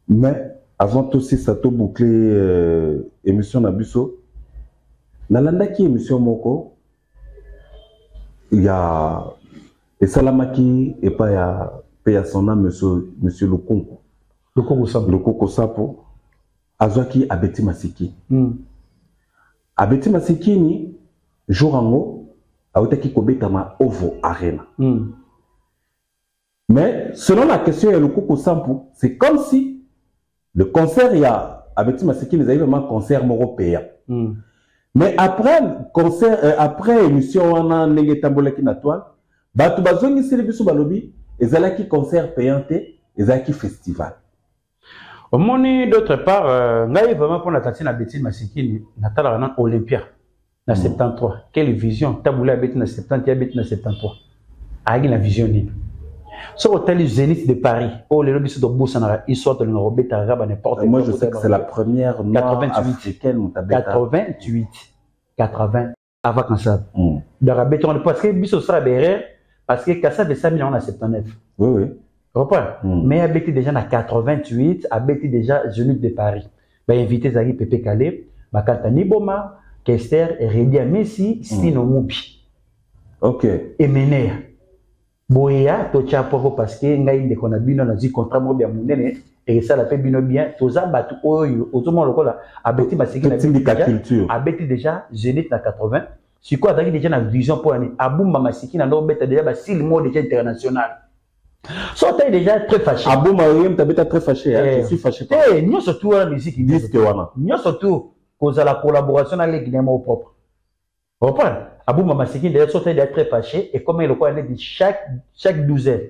Mais avant aussi ça to boucler émission na biso. Nalanda ki émission moko il y a et Salamaki et pas ya paye son âme monsieur Lukungu. Lukungu Sapo. Azwaki Abeti Masiki. Abeti Masiki ni jour ango aotaki kobeta ma Ovo Arena. Mais selon la question de Lukungu Sapo, c'est comme si le concert il y a Abeti Masiki les a eu vraiment concert européen. Mais après concert après émission on a nenge tambolaki na toile. Batu bazongi selebiso balobi ezalaki concert payant ezalaki festival. Au moni d'autre part ngai vraiment pour la tatina Abeti Masiki na tala na Olympia na 73. Quelle vision tabula Abeti na 70 ya Abeti na 73. Agi la vision ni. So hôtel Zénith de Paris. Oh le lobiso do bossa na histoire de Robert Raba n'importe. Moi je sais que c'est la première noire africaine ou 80 avant quand ça. De Rabet on parce que biso sera derrière. Parce que Kassa de 5 millions en 79. Oui. Mais Abeti déjà en 88, Abeti déjà Zénith de Paris. Bah invité Zagi Pepe Calais, Bakatani Boma, Kester, Redia Messi, Stino Moubi. Ok. Et Menea. Boya, Tocha Poro parce que Ngaï de Konabino a dit contrat Mobia Mounene, et ça la fait bien. Toza Batu Oyo, autrement le là, Abeti Masiki Abeti déjà Zénith en 80. C'est quoi déjà la vision pour l'année? Aboum Masiki n'a pas déjà 6 mois déjà international. Soit déjà très fâché. Aboum t'as très fâché. Je suis fâché. Nous surtout la musique. Nous surtout cause à la collaboration avec les mots propres. Reprends. Aboum Masiki déjà soit déjà très fâché et comme il le connaît dit chaque douzaine.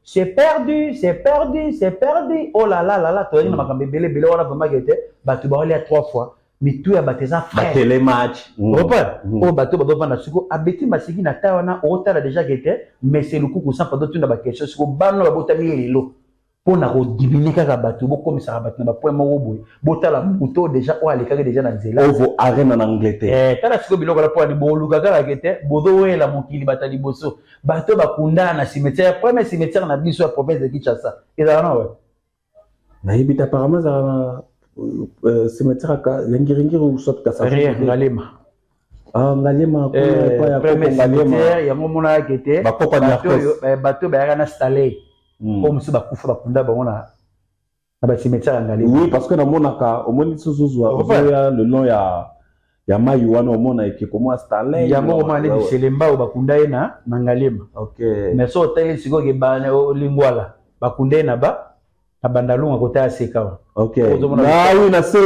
C'est perdu. Oh là là, tu as dit que tu as vraiment gagné. Tu vas aller 3 fois. Mais tu as battu ça frère. Les matchs. Oh, bateau, Abeti Masiki na tawana, a déjà gagné. Mais c'est le coup que ça, pendant que tu as question, c'est que ban la botami lilo. Pour na rediminer kaka bateau, comme ça rabat na point moroboy. Botala muto déjà, ou aller déjà dans zela. Ovo arène en Angleterre. T'as la siko biloko la pour ni bolu kaka la gete, bodo la mokili batali boso. Bateau bakunda na cimetière, premier cimetière na biso à province de Kinshasa. Et là non ouais. Na yebita apparemment ça cimetière ka yangiringi ou sot kasa. Rien, ngalema. Ah, Ngalema, premier cimetière, il y a un moment là qui était bateau bayaka na stallé. Comme si bakufa bakunda bangona na ba cimetière Ngalema. Oui, parce que dans mon cas, au moins le long il y a Mayuano au monde qui comment installé. Il y a un moment du Selemba ou bakunda na Ngalema. OK. Mais so hôtel siko ke bana lingwala bakunda na ba na bandalunga côté à Seka. OK. Na oui na se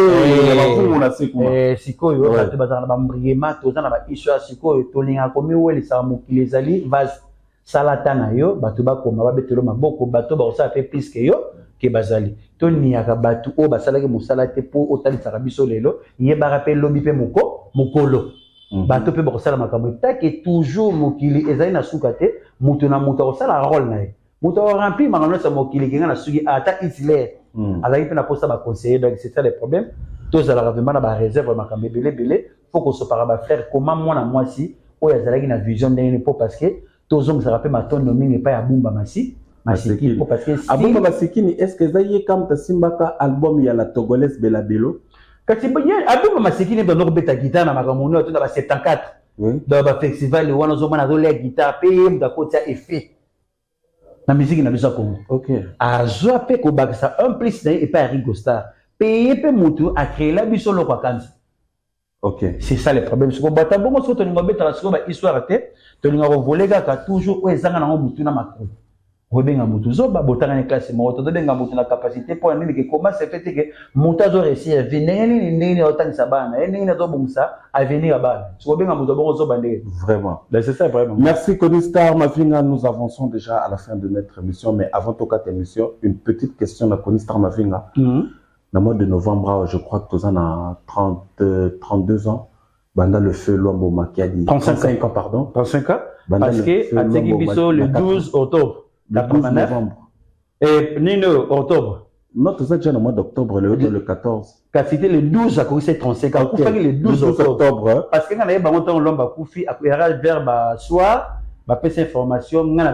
na se kuma. Sikoyo bato bazana ba mbriema tozana ba histoire sikoyo tolinga komi weli sa mokili ezali vas salata na yo bato bakoma babetelo maboko bato ba osa fait plus que yo ke bazali toniaka bato o basalaki mosala te po otalisaka biso lelo yeba rappel lobi pe mokolo bato pe bakosala makambo take toujours mokili ezali na suka te mutu na mutu akosala rôle na ye mutu remplir makambo sa mokili kenga na suki ata Hitler azali pe na posa ba conseiller donc c'est ça le problème tous ala vraiment na ba réserve makambo belé faut qu'on se parle ba frère comment moi si o yazalaki na vision ndenge po parce que tozong ça rappelle ma autonomie n'est pas ya bumba masi masiki parce que abumba masiki est-ce que zaye comme ta simbaka album ya la togolaise Bella Bello kati bien abumba masiki ne dono beta guitare na makambo no to na ba 74 dans ba festival wana zo mana zo la guitare pe mdako tia effet na musique na biso Congo. OK. Azo pe ko bakisa un plus et pas Rigo Star. Payer pe mutu a créé la biso lo kwa kanza. OK. C'est ça le problème. Ce qu'on bata bongo so to ningo beta so ba histoire te to ningo voler ka toujours o ezanga na mutu na makro. Rebenga mutu zo ba botanga na classe mo to benga mutu na capacité pour nini que comment c'est fait que mutu zo réussir venir nini otanga sabana nini na zo bumsa à venir abana. So benga mutu bongo zo bande. Vraiment. C'est ça vraiment. Merci Konistar Mavinga, nous avançons déjà à la fin de notre émission mais avant toute cette émission, une petite question à Konistar Mavinga. Dans le mois de novembre, je crois que tu as 32 ans. Banda le feu Lombo Makiadi. 35 ans, pardon. 35 ans. Parce que à Tegibiso le 12 octobre. Le 12 novembre. Et Nino octobre. Non, tu sais déjà le mois d'octobre, le 14. Quand c'était le 12, à cause de 35 ans. Okay. Le 12 octobre. Parce que quand on a eu un Lomba Koufi, à vers le soir, on a fait information, on a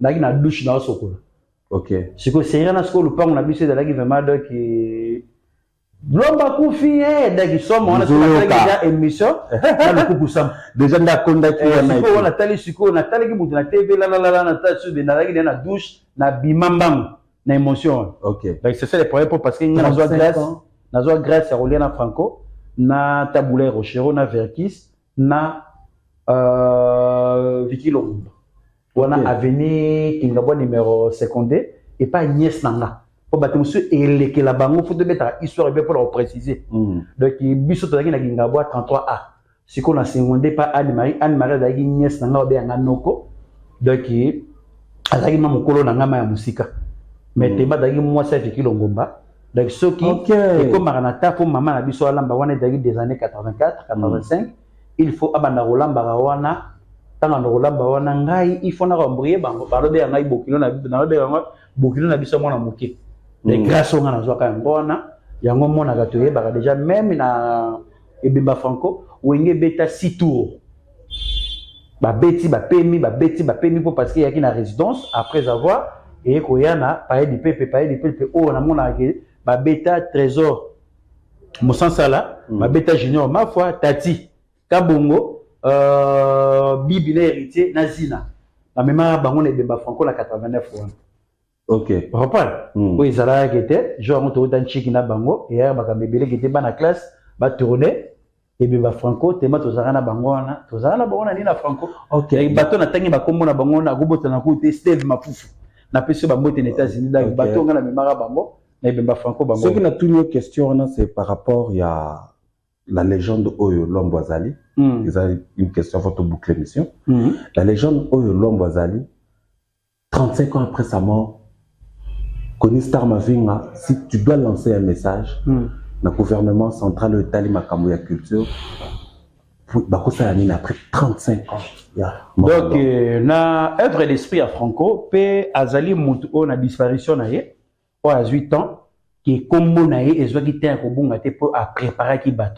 na douche dans le Sokolo. OK. C'est que c'est rien à ce que le pan on a vu de la vraiment donc Lomba Koufi donc ils sont on a déjà émission dans le couple sam déjà na konda ki on a tali siko on a tali ki mutu na TV la na tali de na douche na bimambam na émotion. OK. Donc c'est ça le problème parce que na zo grâce à Oliana Franco na Taboulay Rochero na Verkis na Vicky Lomba. On a avenue Kingabo numéro secondé et pas Niès Nanga. Pour battre monsieur et que la banque faut de mettre histoire bien pour le préciser. Donc biso to na Kingabo 33A. Si qu'on a secondé pas Anne-Marie dagi Niès Nanga be nga noko. Donc azaki ma mokolo na ngama ya musika. Mais tema dagi moi ça Vicky Longomba. Donc ceux qui et comme Maranata pour maman na biso alamba wana dagi des années 84, 85, il faut abanda rolamba wana tanga rolamba wana ngai il faut na rembrier bango balobe ngai bokilo na biso mona moke de grâce on na zwaka ngona yango mona ga toye ba déjà même na ebimba franco wenge beta 6 tours ba beti ba pemi pour parce qu'il y a qui na résidence après avoir et koyana paye du pepe o na mona ke ba beta trésor Mosansala ba beta junior ma foi tati kabongo Bibi héritier Nazina. La mémoire bango ne bemba franco la 89 fois. OK. Repart. Oui, Zara qui était, genre on dans Chikina bango et hier baka mebele qui était dans la classe, ba tourner et bemba franco tema to Zara na bango na ni na franco. OK. Et bato na tangi ba kombo na bango na gobota na ko te Steve Mafufu. Na peso ba mote les États-Unis da bato nga na mémoire bango na bemba franco bango. Ce qui n'a toujours une question c'est par rapport à la légende Oyo Lombozali. Ils ont une question pour te boucler l'émission. La légende Oyo Lombozali, 35 ans après sa mort, Konistar Mavinga, si tu dois lancer un message, le gouvernement central de Tali Makamouya Culture, après 35 ans. Donc, na œuvre d'esprit à Franco, P. Azali Moutou, na disparition na ye, à 8 ans, qui est comme mon aïe, et soit qui était un robot pour préparer qui bat.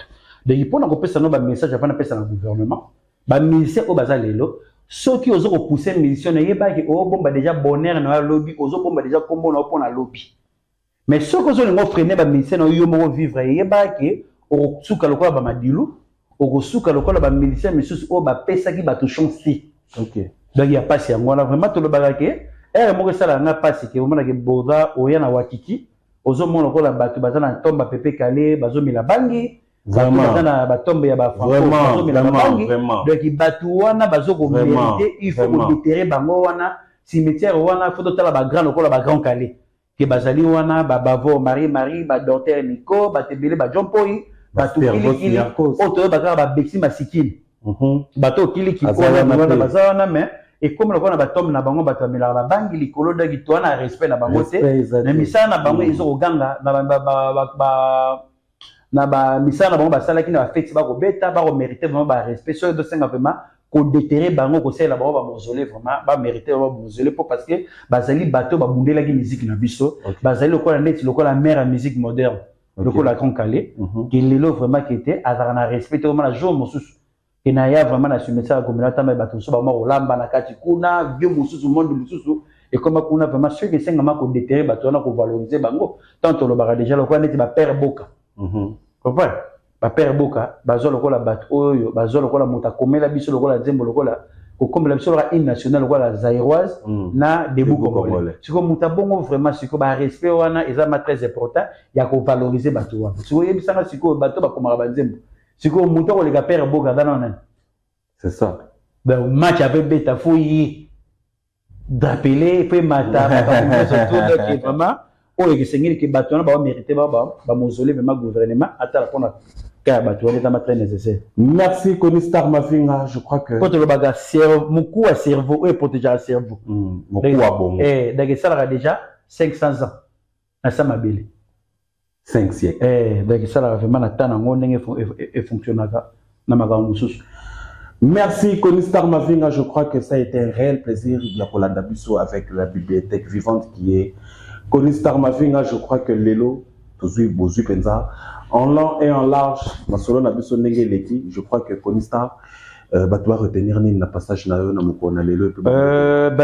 Donc, il faut que un message avant de le gouvernement. Les miliciens au bazar lelo, ceux qui osent repousser les miliciens, ils ont déjà bonheur dans le lobby, ils ont déjà combo dans le lobby. Mais ceux qui ont freiner les miliciens, ils ont vivre, ils ont que au souka le quoi bamadilu, okosuka lokola ba miliciens misusu o ba pesa ki ba to chance. OK. Donc il y a pas si ngona vraiment to lo bagake. Mo ke sala nga passe ke omona ke boda oya na wakiki. Ozo mona lokola bato bazana tomba pepe kale bazo mila bangi. Vraiment. Bazana ba tombe ya ba franco bazo mila bangi. Donc bato wana bazo ko mériter, il faut ko déterrer bango wana cimetière wana faut tala ba grand lokola ba grand kale. Ke bazali wana ba bavo Marie ba docteur Nico ba tebele ba Jompoi ba tukili oto ba ka ba bexi masikini. Bato kili ki kona na bazana mais et comme le qu'on a batom na bango bato mila ba bangi likolo da gitwa na respect na bango te na misana bango izo oganga na ba misana bango basala ki na ba fête ba ko beta ba ko mériter vraiment ba respect so de senga vraiment ko déterrer bango ko sela bango ba mausolée vraiment ba mériter ba mausolée parce que bazali bato ba bundela ki musique na biso bazali lokola net lokola mère à musique moderne lokola grand calé qui lelo vraiment qui était azara na respect vraiment la jour mosusu et na ya vraiment na cimetière comme là tamba bato so ba mo olamba na kati kuna vieux mosusu monde mosusu et comme kuna vraiment ceux qui senga ma ko déterrer bato na ko valoriser bango tant on le bara déjà lokola net ba père boka comprends ba père boka bazo lokola bato oyo bazo lokola muta komela biso lokola zembo lokola ko komela biso lokola hymne national lokola zairoise na debout congolais siko muta bongo vraiment siko ba respect wana ezama très important ya ko valoriser bato wana siko yebisanga siko bato ba komala ba zembo siko muta ko le père boka dana nani c'est ça ben match avec beta fouyi d'appeler fait mata donc vraiment o e sengeli ke bato na ba mériter ba mausolée vraiment gouvernement atala pona ka bato on est très nécessaire. Merci Konistar Mavinga, je crois que quand le baga cerveau moukou à cerveau et protéger le cerveau moukou à bon donc ça a déjà 500 ans na sama bele 5 siècles donc ça a vraiment na tana ngondenge et fonctionnaka na makambo mususu. Merci Konistar Mavinga, je crois que ça a été un réel plaisir de Kolanda Bisso avec la bibliothèque vivante qui est Konistar Mavinga. Je crois que Lelo Tozui Bozui Penza en long et en large Masolo Nabiso Nenge Leki, je crois que Konistar doit retenir ni na passage na yo na mukona Lelo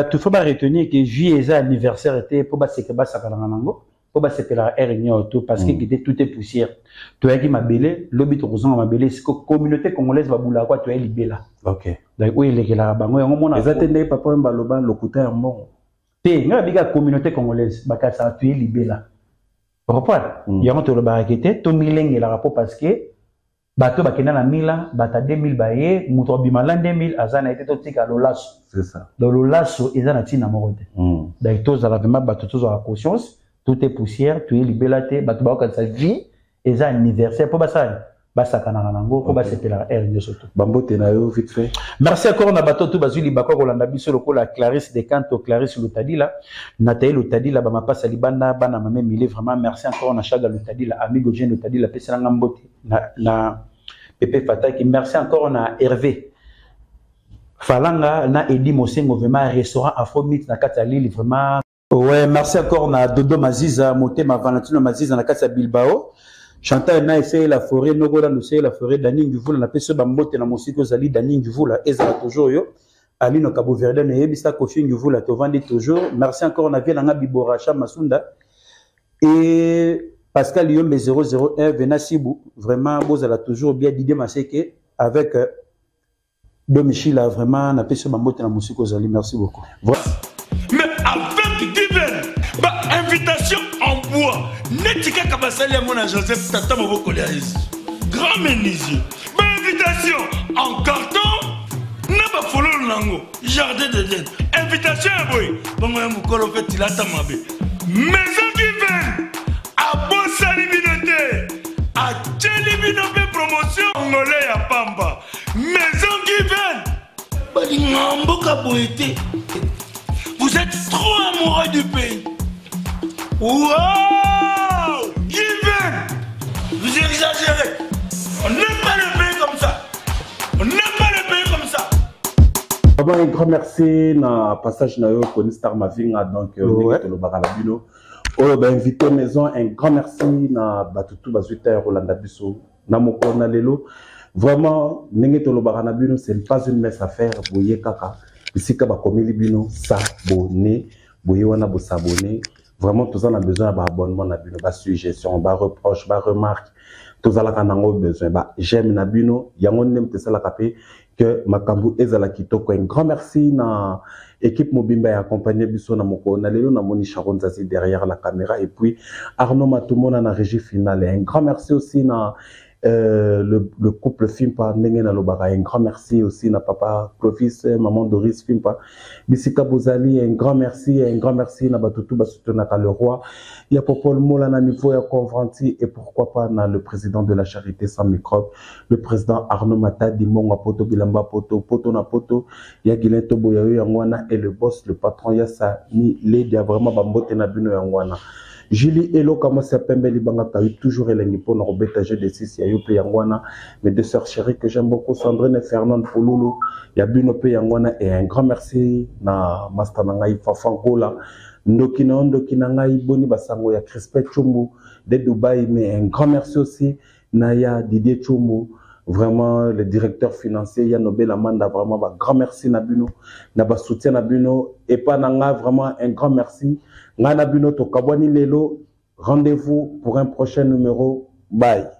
tu faut pas retenir que juillet anniversaire était pour ba sekeba sakana nango pour ba sepela réunion tout parce que tout est poussière. Tu as qui mabele lobi to kozanga mabele c'est que communauté congolaise babula quoi tu es libela. OK. Donc oui les la bango yango mona ezatende papa mbaloba lokuta ya mbongo. Te nga biga communauté congolaise bakasa tu es libela. Pourquoi yango to lo barakete to milenge la rapport parce que bato bakena na mila bata 2000 baye muto bimala 2000 azana été to tika lolaso. C'est ça. Dans lolaso ezana tina morote. Donc to za la vraiment bato to za conscience. Tout est poussière, tu es libéré, tu as sa vie, et ça anniversaire pour ça. Basa kananango, pour basa la R surtout. Bambo tenayo vite fait. Merci encore na bato tout bazuli bako kolanda biso lokola Clarisse de Canto Clarisse Lutadila, Nathalie Lutadila ba mapasa libanda bana mame mille vraiment merci encore na Chaga Lutadila, amigo Jean Lutadila pesa nga mbote na Pepe Fataki, merci encore na Hervé. Falanga na Edi Mosengo vraiment restaurant Afrobeat na Katalili vraiment. Ouais, merci encore na Dodo Maziza, Motema Valentino Maziza na kasa Bilbao. Chantal na essayé la forêt, Nogola nous essayé la forêt, Dani Nguvula na pese bambote na mosiko zali Dani Nguvula ezala toujours yo. Ali no Cabo Verde na yebisa Kofi Nguvula to vandi toujours. Merci encore na Viela nga Biboracha Masunda et Pascal Yombe 001 Venasibou. Vraiment bozala toujours bien Didier Maseke avec Domichila vraiment na pese bambote na mosiko zali. Merci beaucoup. Voilà. Invitation en bois. Netika Kabasali à mon Joseph Tata Moboko grand menuisier. Invitation en carton. Naba follow nango. Jardin de l'aide. Invitation à boy. Bon moi mukolo fait il a tamabe. Maison qui vient. À Bossali Binote. À Tcheli Binote promotion angolais à Pamba. Maison qui vient. Balingambo Kaboete. Vous êtes trop amoureux du pays. Wow! Given! Vous exagérez! On n'aime pas le pays comme ça! On n'aime pas le pays comme ça! Un grand merci na passage na yo Konistar Mavinga donc le Bagalabino. Oh ben invité maison un grand merci na batutu bazuita Rolanda Bisso na mokona lelo. Vraiment nenge to lo Bagalabino c'est pas une messe à faire boye kaka. Bisika ba komeli bino s'abonner, boye wana bo s'abonner. Vraiment, tout ça, on a besoin d'abonnement, de suggestions, de reproches, de remarques. tozalaka nango besoin ba j'aime na bino yango nem tesalaka pe que makambu ezala kitoko. Un grand merci na équipe mobimba ya accompagné biso na moko na lelo na moni Sharon Zazi derrière la caméra et puis Arnaud Matumona na régie finale. Un grand merci aussi na le couple Fimpa ndenge na lobaka. Un grand merci aussi na papa Clovis, maman Doris Fimpa, Bisika Bozali. Un grand merci na batutu basutenaka le roi. Il y a Popol Mola na niveau ya Convanti et pourquoi pas na le président de la charité sans microbe, le président Arnaud Matadi Monga Poto Bilamba Poto Poto na Poto ya Guilain Tobo ya Yangwana et le boss le patron ya Sami Lady a vraiment bambote na bino Yangwana. Julie Elo comme ça pembe libanga tawi toujours elengi pour nous bêtager de 6 ya yope Yangwana, mes deux sœurs chéries que j'aime beaucoup, Sandrine et Fernande Pouloulou ya bino pe Yangwana. Et un grand merci na master nangai Fafangola ndoki na ngai boni basango ya Crispet Chumbu de Dubaï. Mais un grand merci aussi Naya Didier Chumbu, vraiment le directeur financier ya Nobel Amanda, vraiment ba grand merci na bino na ba soutien na bino et pas nanga, vraiment un grand merci nga na bino to kabwani lelo. Rendez-vous pour un prochain numéro. Bye.